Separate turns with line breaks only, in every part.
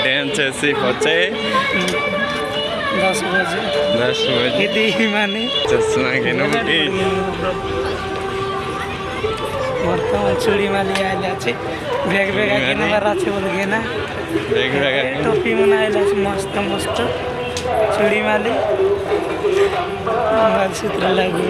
dance ऐसे पहुँचे 10 बजे माने चश्मा के नोटी वर्तमान चूड़ी माली आइला छे बैग बैग आके नंबर আছে बोल गे ना बैग बैग टोपी मन आइला छे मस्त मस्त चूड़ी माली मंगल सूत्र लगे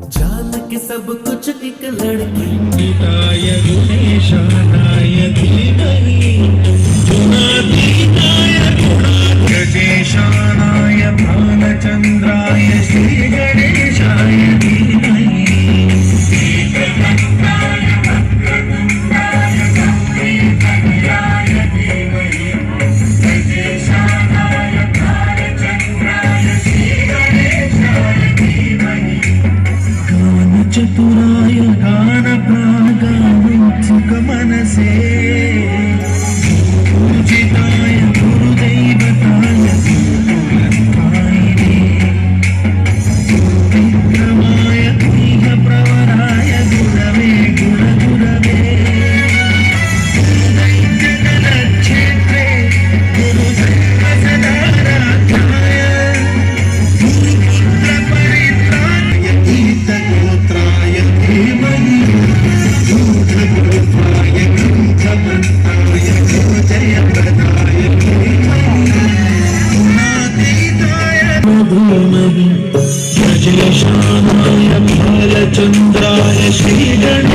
जान के सब कुछ एक लड़की पिताय गुणेशानाय धीमहि गुणातीताय गुणागजेशानाय भालचंद्राय श्री गणेशाय धीमहि चतुराय गान प्रागामुत्सुक मनसे पूजिताय गुरुदैवताय गुरुरत्नायिने विक्रमाय इह प्रवराय गुरवे गुणगुरवे दैत्यदलक्षेत्रे गुरुदैवसदाराध्याय गुरुपुत्रपरित्राणाय गीतगोत्राय धीमहि दूतगोत्राय ग्रन्थमन्ताय जयप्रदाय धीमहि गुणातीताय धीमहि गजेशानाय भालचन्द्राय श्रीगण